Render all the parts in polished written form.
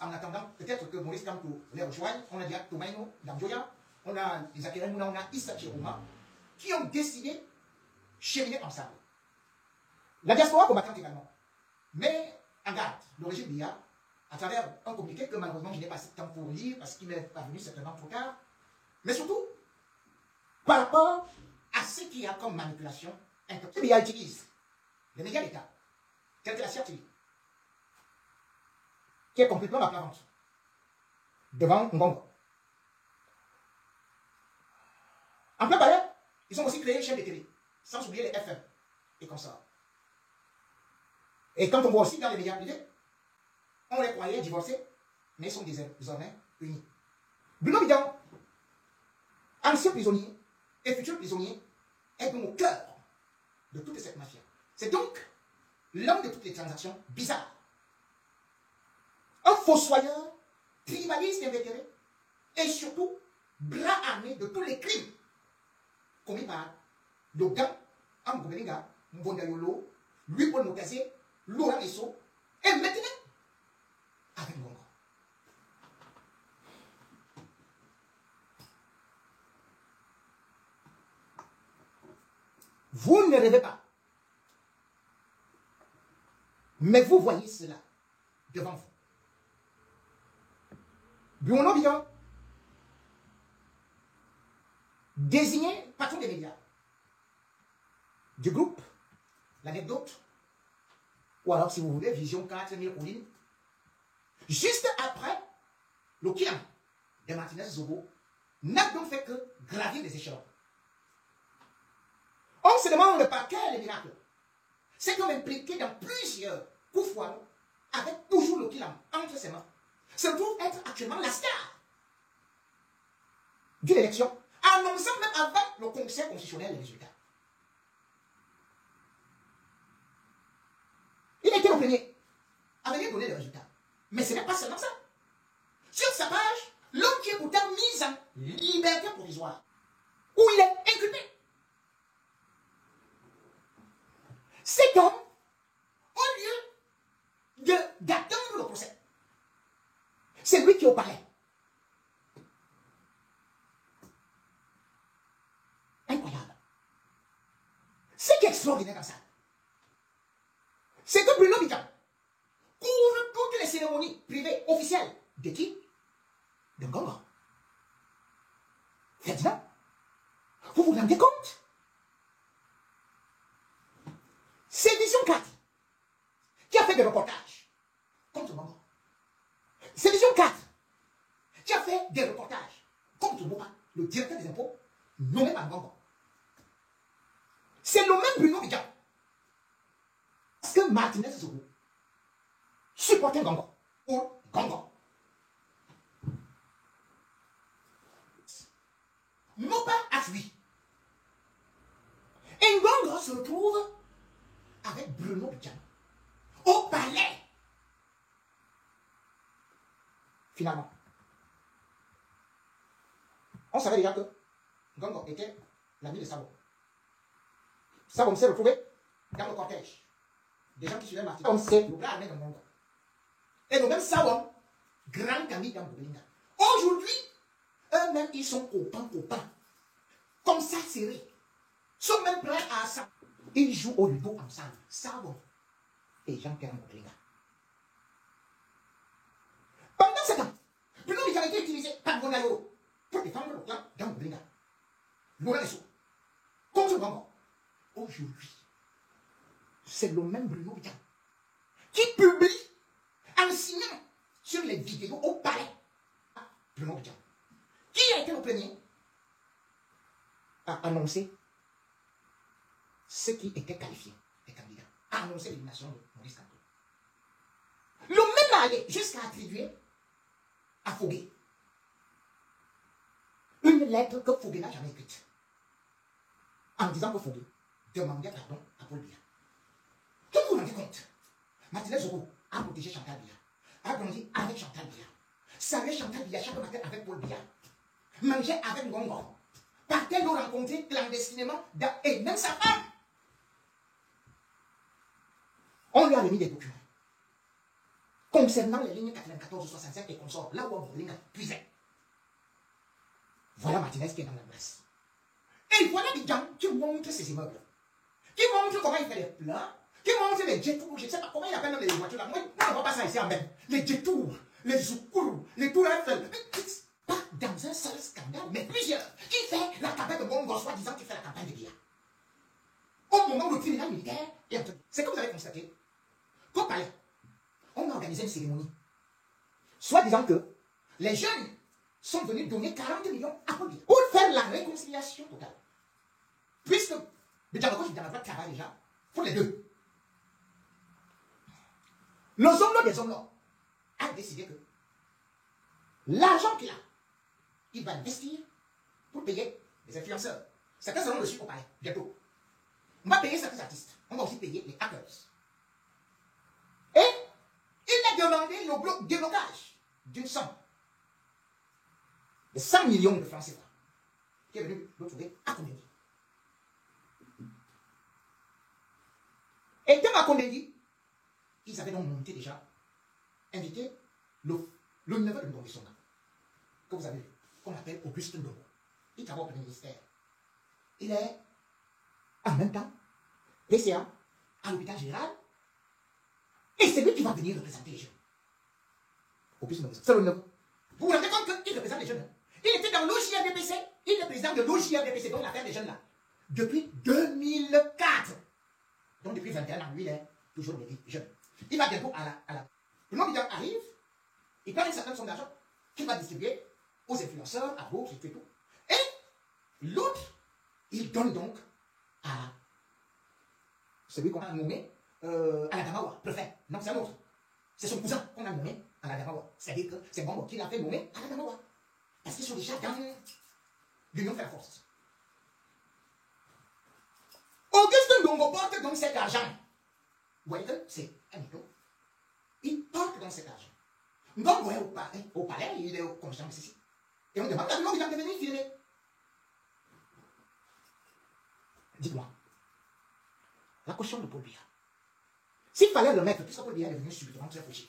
en attendant, peut-être que Maurice Kamto les rejoigne. On a dit Tomaino, Damjoya, on a les Akere Mouna, on a Issa Chiroma, qui ont décidé cheminer ensemble. La diaspora combattante également. Mais en garde, le régime BIA, à travers un communiqué que malheureusement je n'ai pas assez de temps pour lire parce qu'il m'est parvenu certainement trop tard, mais surtout par rapport à ce qu'il y a comme manipulation, le BIA utilise les médias d'État, tels que la CRTV, qui est complètement à plat ventre, devant Ngongo. En plein palais, ils ont aussi créé une chaîne de télé, sans oublier les FM et consorts. Et quand on voit aussi dans les médias privés, on les croyait divorcés, mais ils sont désormais unis. Bruno Bidjan, ancien prisonnier et futur prisonnier, est donc au cœur de toute cette mafia. C'est donc l'homme de toutes les transactions bizarres. Un fossoyeur, tribaliste invétéré, et surtout bras armé de tous les crimes commis par Dogan, Amgobelinga, Mbondayolo, Louis-Paul Mokazé, Laurent Esso, et maintenant, avec Ngongo. Vous ne rêvez pas. Mais vous voyez cela devant vous. Bruno Bidjan, désigné patron des médias du groupe, l'anecdote, ou alors si vous voulez, Vision 4000 Ouline, juste après le kiam de Martinez Zobo, n'a donc fait que gravir les échelons. On se demande par quel miracle cet homme impliqué dans plusieurs coups foireux, avec toujours le kiam entre ses mains, se trouve être actuellement la star d'une élection, annonçant même avec le Conseil constitutionnel les résultats. Il était le premier à venir donner les résultats. Mais ce n'est pas seulement ça. Sur sa page, l'homme qui est pourtant mis en liberté provisoire, où il est inculpé. Cet homme, au lieu d'attendre le procès, c'est lui qui est au palais. Incroyable. Ce qui est extraordinaire dans ça, c'est que Bruno Bidjan couvre toutes les cérémonies privées officielles de qui? De Ngongo. Ferdinand, vous vous rendez compte? C'est Vision 4 qui a fait des reportages contre Ngongo. C'est Vision 4 qui a fait des reportages contre Mopa, le directeur des impôts, nommé par Ngongo. C'est le même Bruno Bidjan. Parce que Martinez Zobo supportait Ngongo pour Ngongo. Mopa a fui. Et Ngongo se retrouve avec Bruno Bidjan au palais. Finalement, on savait déjà que Ngongo était l'ami de Sabo. Sabo s'est retrouvé dans le cortège des gens qui suivaient Martin. On sait le bras armé de Ngongo. Et nous-mêmes Sabo, grand ami d'Ambobelinga. Aujourd'hui, eux-mêmes, ils sont copains. Comme ça, serrés. Ils sont même prêts à ça. Ils jouent au ludo ensemble. Sabo et Jean-Pierre Ambobelinga. Pendant ce temps, Bruno Bidjan a été utilisé par Gondayoro pour défendre le clan d'Ambobelinga. Laurent Esso contre Ngongo. Aujourd'hui, c'est le même Bruno Bidjan qui publie en signant sur les vidéos au palais Bruno Bidjan, qui a été le premier à annoncer ceux qui étaient qualifiés des candidats, à annoncer l'élimination de Maurice Kamto. Le même allé jusqu'à attribuer à Fogué une lettre que Fogué n'a jamais écrite, en disant que Fogué demandait pardon à Paul Biya. Vous vous rendez compte? Martinez Zobo a protégé Chantal Biya, a grandi avec Chantal Biya, saluait Chantal Biya chaque matin avec Paul Biya, mangeait avec Ngongo, partait le rencontrer clandestinement et même sa femme. On lui a remis des documents concernant les lignes 94, 65 et consorts, là où on ligne puisait. Voilà Martinez qui est dans la presse. Et voilà des gens qui montrent ces immeubles, qui montrent comment il fait les plans, qui montrent les jet tours, je ne sais pas comment il appelle les voitures là. Moi, on ne voit pas ça ici en même. Les jet tours, les secours, les tours Eiffel. Pas dans un seul scandale, mais plusieurs. Qui fait la campagne de Bongo, soi-disant qui fait la campagne de Bia. Au moment où le tribunal militaire est entendu. C'est que vous avez constaté qu'au palais, on a organisé une cérémonie. Soit disant que les jeunes sont venus donner 40 millions à Paul Biya pour faire la réconciliation totale. Puisque le dialogue et le travail déjà pour les deux. Le Zomlo des Zomlo a décidé que l'argent qu'il a, il va investir pour payer les influenceurs. Certains seront reçus au palais bientôt. On va payer certains artistes. On va aussi payer les hackers. Et il a demandé le déblocage d'une somme de 100 millions de francs CFA qui est venu le trouver à Kondengui. Et dans à Kondengui, ils avaient donc monté déjà, invité le neveu de Ndongo Songa, que vous avez vu, qu'on appelle Auguste Ndongo. Il travaille au ministère. Il est en même temps PCA à l'hôpital général. Et c'est lui qui va venir représenter les jeunes. Auguste Ndongo. C'est le neveu. Vous vous rendez compte qu'il représente les jeunes. Il était dans l'OJRDPC. Il est président de l'OJRDPC, donc l'affaire des jeunes là. Depuis 2004. Donc depuis 21 ans, lui, il est toujours jeune. Il va bientôt à la... Le nom Biya arrive, il prend une certaine somme d'argent qu'il va distribuer aux influenceurs, à gauche, et tout. Et l'autre, il donne donc à celui qu'on a nommé à la Damawa, préfet. Non, c'est un autre. C'est son cousin qu'on a nommé à la Damawa. C'est-à-dire que c'est Bongo qui l'a fait nommer à la Damawa. Parce qu'ils sont déjà dans l'union fait la force. Auguste Ndongo porte donc cet argent. Vous voyez que c'est un mytho. Il porte donc cet argent. Ndongo est au palais, il est au conscience ici. Et on demande à l'homme, il va devenir filmé. Dites-moi, la caution de Paul Biya, s'il fallait le mettre, puisque Paul Biya est devenu subitement très fauché,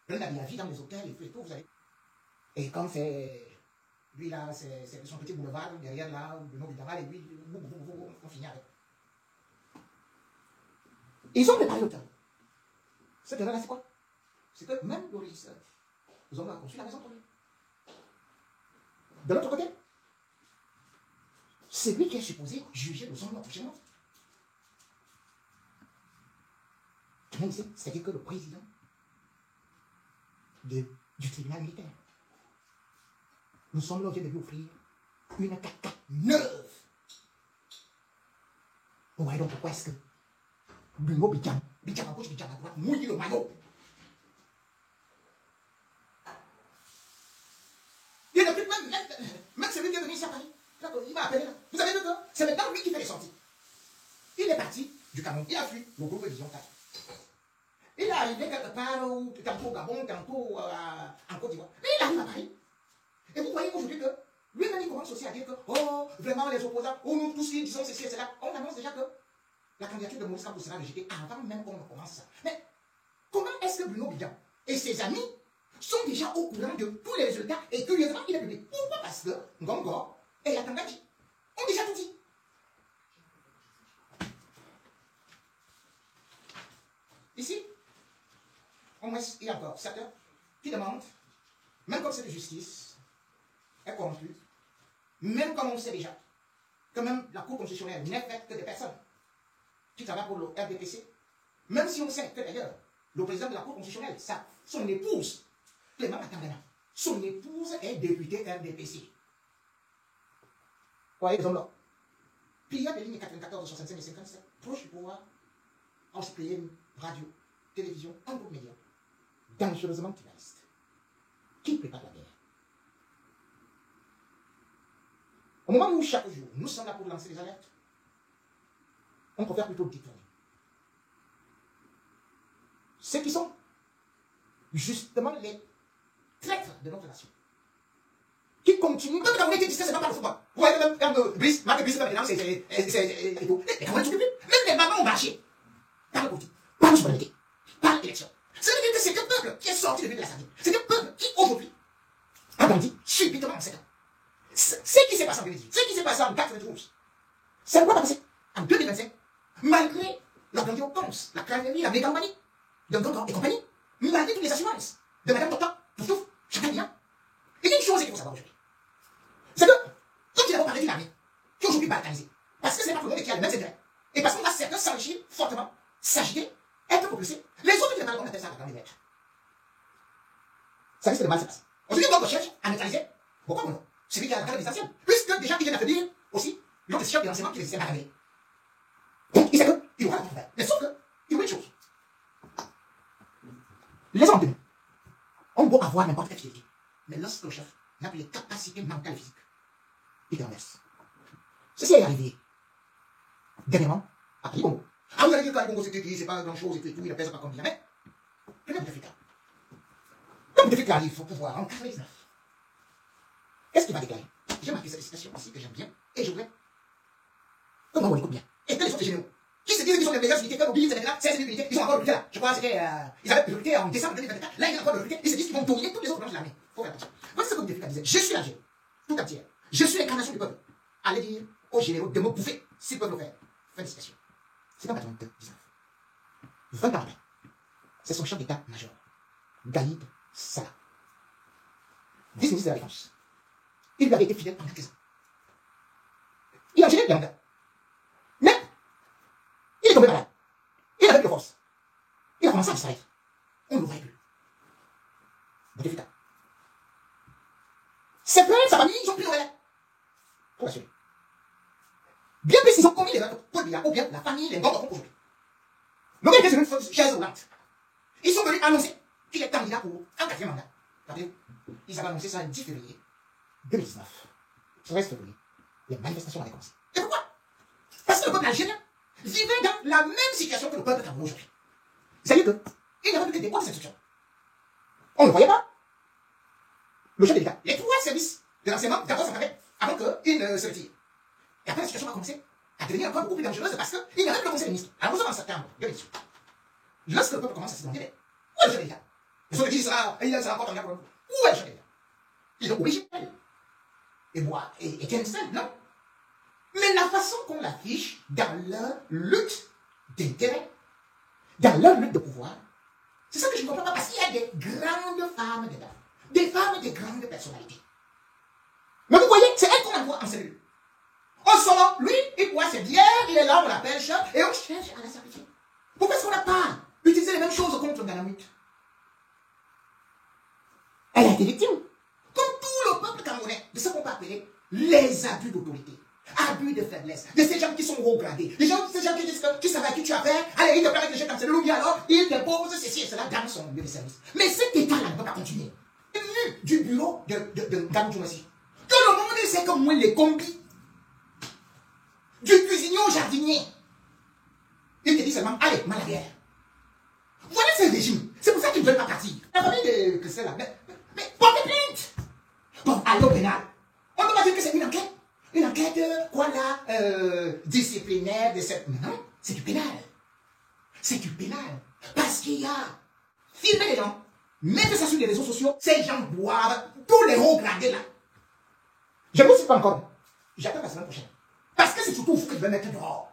le Nabi a vie dans les hôtels et tout, vous savez. Et quand c'est lui là, c'est son petit boulevard derrière là, le nom du Damal, et lui, on finit avec. Ils ont préparé le terrain. Ce terrain-là, c'est quoi? C'est que même le régisseur, nous avons construit la maison pour lui. De l'autre côté, c'est lui qui est supposé juger le zone prochainement. C'est-à-dire que le président du tribunal militaire, nous sommes là, on vient de lui offrir une 4x4 neuve. Vous voyez donc pourquoi est-ce que Bingo Bidjan à gauche, Bidjan à droite, mouille le maillot. Il y a même celui qui est venu ici à Paris, il m'a appelé là. Vous avez vu que c'est maintenant lui qui fait les sorties. Il est parti du Cameroun, il a fui le groupe Vision 4. Il est arrivé quelque part, tantôt au Gabon, tantôt en Côte d'Ivoire. Mais il arrive à Paris. Et vous voyez aujourd'hui que lui-même il commence aussi à dire que, oh, vraiment les opposants, oh, nous tous qui disons ceci et cela. On annonce déjà que la candidature de Maurice Kamto sera rejetée avant même qu'on ne commence ça. Mais comment est-ce que Bruno Bidjan et ses amis sont déjà au courant de tous les résultats et curieusement il est public? Pourquoi? Parce que Ngongo et la Tangaji ont déjà tout dit. Ici, au moins, il y a encore certains qui demandent, même comme c'est de justice, est corrompue, même comme on sait déjà, que même la Cour constitutionnelle n'est faite que des personnes qui travaillent pour le RDPC, même si on sait que d'ailleurs, le président de la Cour constitutionnelle, son épouse, Clément Matangana, son épouse est députée RDPC. Vous voyez les hommes là. Puis il y a des lignes 94, 65 et 57, proches du pouvoir, en citoyenne, radio, télévision, un groupe média, dangereusement tribalistes, qui prépare la guerre. Au moment où chaque jour, nous sommes là pour lancer des alertes, on préfère plutôt détourner. Ceux qui sont justement les traîtres de notre nation, qui continuent, même quand on était discret, c'est pas par le football. Vous voyez, même quand Brice, Marc Brice, c'est tout. Même les mamans ont marché par le politique, par la souveraineté, par l'élection, Ça veut dire que c'est un peuple qui est sorti de l'île de la Sardine. C'est un peuple qui, aujourd'hui, a grandi subitement en 7 ans. Ce qui s'est passé en 2018, ce qui s'est passé en 92, ça ne va pas passer en 2025, malgré la grandiose, la craverie, la mégalomanie de Gongon et compagnie, malgré toutes les assurances de Mme Tata, Touftouf, chacun bien. Il y a une chose qu'il faut savoir aujourd'hui. C'est que, quand il a parlé d'une armée, qui est aujourd'hui balkanisée, parce que c'est pas tout le monde qui a les mêmes intérêts, et parce qu'on a certains s'enrichir fortement, s'agiter, être propulsés, les autres qui on appelle ça la grande lettre. Ça risque de mal se passer. Aujourd'hui, on cherche à neutraliser, pourquoi non? Celui qui a la grande distancielle, puisque déjà, il vient d'affaiblir aussi l'autre chef de l'enseignement qui les à l'armée. Donc, il sait qu'il y aura la contre-faire. Mais sauf que, il y aura une chose. Les hommes de nous ont beau avoir n'importe quelle fidélité, mais lorsque le chef n'a plus les capacités mentales et physiques, il te renverse. Ceci est arrivé dernièrement à Ali Bongo. Ah, vous allez dire qu'Ali Bongo c'était qui, c'est pas grand chose et tout, il ne pèse pas comme jamais. Prenez Bouteflika. Quand Bouteflika arrive au pouvoir en 1999, qu'est-ce qu'il va déclarer? J'ai marqué cette citation ici que j'aime bien et je voudrais que on écoute bien. Et que les autres généraux qui se disent qu'ils sont les meilleurs unités, comme Obili, c'est ces unités, ils ont encore recruté là. Je crois que c'était, ils avaient recruté en décembre 2024. Là, ils ont encore recruté, ils se disent qu'ils vont dominer toutes les autres branches de l'armée. Il faut faire attention. Voici ce que Bouteflika disait. Je suis l'Algérie, tout entière. Je suis l'incarnation du peuple. Allez dire aux généraux de me bouffer s'ils peuvent le faire. Fin de citation. C'est en 19. 20 ans après, c'est son chef d'état-major, Gaïd Salah, vice-ministre de la Défense. Il lui avait été fidèle pendant 15 ans. Il a enchaîné les mandats. Mais, il est tombé malade. Il n'avait plus de force. Il a commencé à disparaître. On ne le voyait plus. Bouteflika. Ses frères, sa famille, ils ont plus de relais. Pour l'assurer. Bien plus, ils ont commis les meurtres pour Biya, ou bien la famille, les Ngongos aujourd'hui. Le gars était sur une chaise roulante. Ils sont venus annoncer qu'il est candidat pour un 4e mandat. Rappelez-vous, ils avaient annoncé ça le 10 février 2019. 13 février, les manifestations avaient commencé. Et pourquoi? Parce que le peuple algérien vivait dans la même situation que le peuple camerounais aujourd'hui. C'est-à-dire qu'il n'y avait plus que des hautes institutions. On ne voyait pas. Le chef de l'État, les 3 services de l'enseignement, d'abord s'entraînaient avant qu'il ne se retire. Et après, la situation a commencé à devenir encore beaucoup plus dangereuse parce qu'il n'y avait plus le conseil des ministres. Alors, nous sommes en septembre 2018. Lorsque le peuple commence à se demander, où est le chef de l'État? Les autres disent, il sera encore candidat pour nous. Où est le chef de l'État? Ils ont obligé et moi, et quel seul, non? Mais la façon qu'on l'affiche dans leur lutte d'intérêt, dans leur lutte de pouvoir, c'est ça que je ne comprends pas parce qu'il y a des grandes femmes dedans, des femmes de grandes personnalités. Mais vous voyez, c'est elle qu'on envoie en cellule. Au solo, lui, il boit ses bières, il est là, on l'appelle chef, et on cherche à la sacrifier. Pourquoi est-ce qu'on n'a pas utilisé les mêmes choses contre Galamut? Elle a été victime, comme tout le peuple camerounais, de ce qu'on peut appeler les abus d'autorité, abus de faiblesse, de ces gens qui sont regradés, ces gens qui disent que tu savais à qui tu as affaire, allez, il te permet de jeter dans cellule, ou bien alors, il dépose ceci et cela dans son lieu de service. Mais cet état-là ne peut pas continuer. Vu du bureau de Gamou Messi, tout le monde sait que moi, les combis, du cuisinier au jardinier, il te dit seulement, allez, mal arrière. Voilà ce régime. C'est pour ça qu'ils ne veulent pas partir. La famille de Christelle là, mais portez plainte. Bon, allez au pénal. On ne peut pas dire que c'est une enquête. Une enquête, quoi là, disciplinaire de cette... Non, c'est du pénal. C'est du pénal. Parce qu'il y a filmé les gens, mettre ça sur les réseaux sociaux, ces gens boivent tous les hauts gradés là. Je ne vous cite pas encore. J'attends la semaine prochaine. Parce que c'est surtout vous que je vais mettre dehors.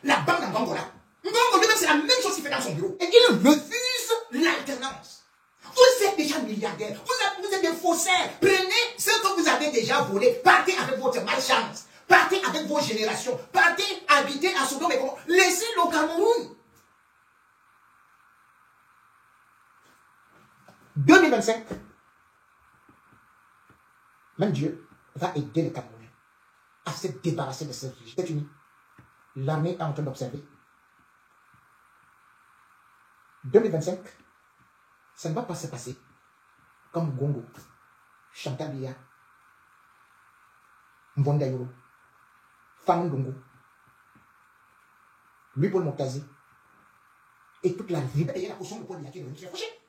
La banque en Angola. Ngongo lui-même, c'est la même chose qu'il fait dans son bureau. Et il refuse l'alternance. Vous êtes déjà milliardaire. Vous êtes des faussaires. Prenez ce que vous avez déjà volé. Partez avec votre malchance. Partez avec vos générations. Partez habiter à Sodome et Gomorrhe. Laissez-le au Cameroun. 2025. Même Dieu va aider les Camerounais à se débarrasser de cette vie. C'est uni. L'armée est en train d'observer. 2025, ça ne va pas se passer comme Gongo, Chantal Biya, Mbonda Yoro, Fang Ndongo, Louis-Paul Mokazi et toute la vie. Et la caution de Paul Biya qui est venu faire faucher.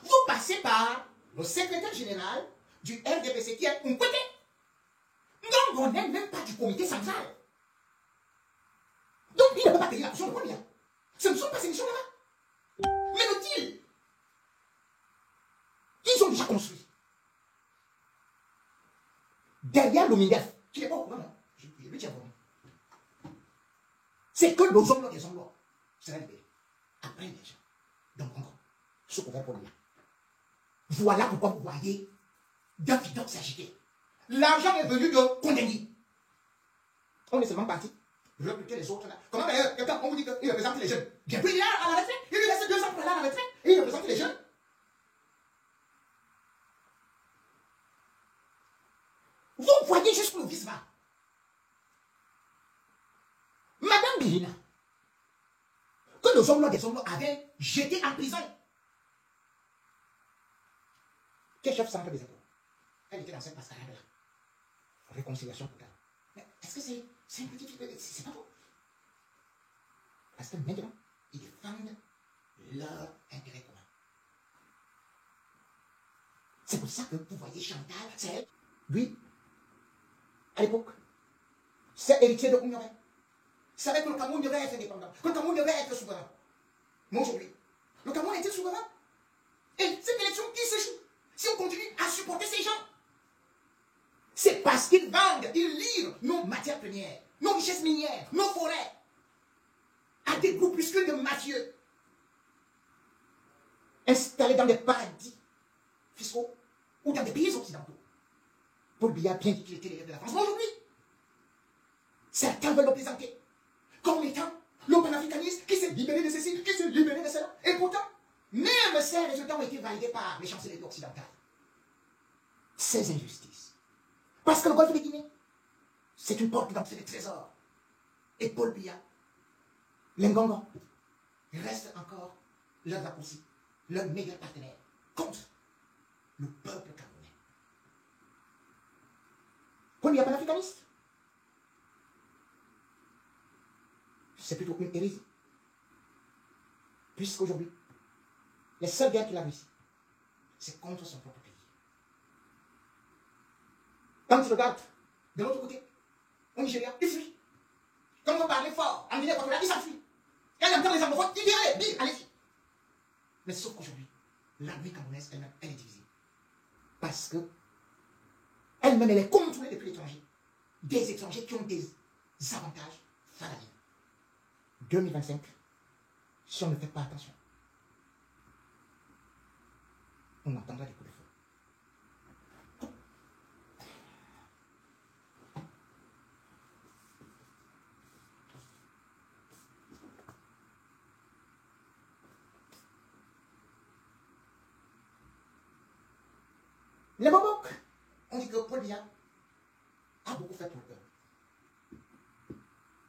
Vous passez par le secrétaire général du RDPC qui est un côté. Donc on n'est même pas du comité central. Donc il ne peut pas payer la caution de Paul Biya. Ce ne sont pas ces missions là-bas. Mais le deal, ils ont déjà construit. Derrière le MINDEF, qui n'est pas au courant, hein, je lui tiens bon. C'est que le hommes des hommes sera libéré. Après les gens. Donc, encore, ce qu'on va pour là. Voilà pourquoi vous voyez d'un bidon s'agiter. L'argent est venu de condamner. On est seulement parti recruter les autres là. Comment d'ailleurs, quelqu'un, on vous dit qu'il représente les jeunes. Bien plus, il est là à la retraite. Il lui laisse 2 ans pour aller à la retraite. Et il représente les jeunes. Vous voyez jusqu'où le vice va. Madame Bilina, que les hommes des hommes avaient jeté en prison. Quel chef centre des accords? Elle était dans cette passerelle là. Réconciliation totale. Mais est-ce que c'est un petit peu. C'est pas faux. Parce que maintenant, ils défendent leur intérêt commun. C'est pour ça que vous voyez Chantal, c'est elle. Lui, à l'époque, c'est héritier de Oumyore. Savait que le Cameroun devait être indépendant, que le Cameroun devait être souverain. Mais aujourd'hui, le Cameroun est-il souverain? Et cette élection qui se joue, si on continue à supporter ces gens, c'est parce qu'ils vendent, ils livrent nos matières premières, nos richesses minières, nos forêts, à des groupuscules de mafieux, installés dans des paradis fiscaux ou dans des pays occidentaux. Paul Biya a bien dit qu'il était l'élève de la France. Mais aujourd'hui, certains veulent le présenter comme étant le panafricanisme qui s'est libéré de ceci, qui s'est libéré de cela. Et pourtant, même ces résultats ont été validés par les chancelleries occidentales. Ces injustices. Parce que le golfe de Guinée, c'est une porte d'entrée des trésors. Et Paul Biya, l'Ngongo, reste encore leur raccourci, leur meilleur partenaire contre le peuple camerounais. Paul Biya panafricaniste, c'est plutôt une hérésie. Puisqu'aujourd'hui, les seules guerres qu'il a réussi, c'est contre son propre pays. Quand tu regardes de l'autre côté, au Nigeria, il fuit. Quand on parlait fort, en Guinée équatoriale, il s'enfuit. Quand il entend les anglophones, il dit allez, allez-y. Mais sauf qu'aujourd'hui, l'armée camerounaise elle-même, elle est divisée. Parce que elle-même, elle est contrôlée depuis l'étranger. Des étrangers qui ont des avantages faramineux. 2025, si on ne fait pas attention, on entendra des coups de feu. Les Bobok, on dit que Paul Biya a beaucoup fait pour eux.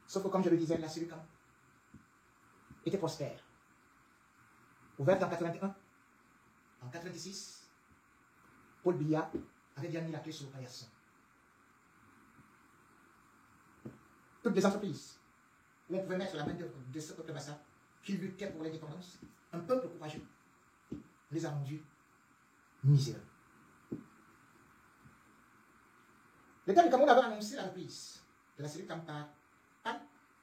Sauf que, comme je le disais, la Sulucam était prospère. Ouverte en 81. En 86, Paul Biya avait bien mis la clé sur le paillasson. Toutes les entreprises où on pouvait mettre la main de ce peuple Bassa qui luttait pour l'indépendance, un peuple courageux, les a rendus miséreux. L'État du Cameroun avait annoncé la reprise de la série Pan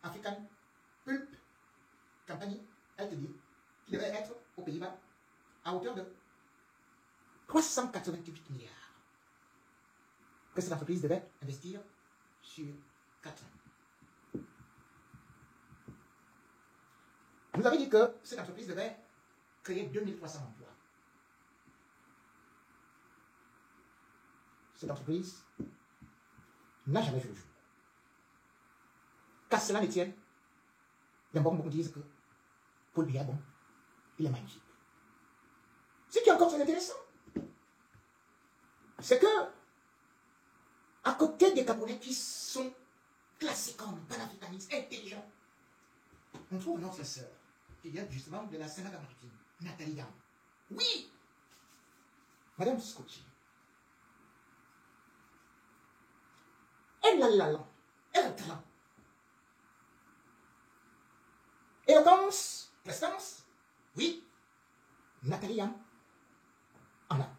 African Pulp Company, LTD, qui devait être aux Pays-Bas à hauteur de 388 milliards que cette entreprise devait investir sur 4 ans. Vous avez dit que cette entreprise devait créer 2300 emplois. Cette entreprise n'a jamais vu le jour. Qu'à cela ne tienne, les bons disent que Paul Biya, bon, il est magnifique. Ce qui est encore très intéressant, c'est que, à côté des Camerounais qui sont classés comme panafricanistes, intelligents, on trouve notre sœur, qui vient justement de la Sénégal-Maritime, Nathalie Yam. Oui, Madame Scotty. Elle a la langue, elle a le talent. Éloquence, prestance, oui, Nathalie Yam en a.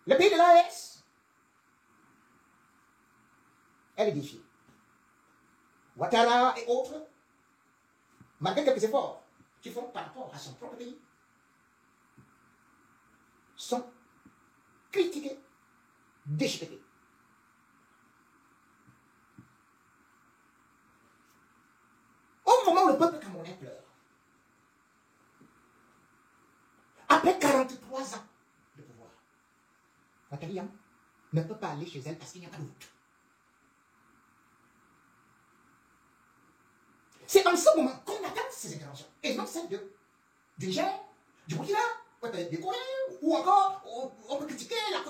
Le pays de l'AES, elle est défiée. Ouattara et autres malgré quelques efforts qu'ils font par rapport à son propre pays, sont critiqués, déchiquetés. Au moment où le peuple camerounais pleure, après 43 ans de pouvoir, Nathalie ne peut pas aller chez elle parce qu'il n'y a pas de vote. C'est en ce moment qu'on attend ces interventions, et non celles du Niger, du Burkina, des Corées, ou encore on peut critiquer la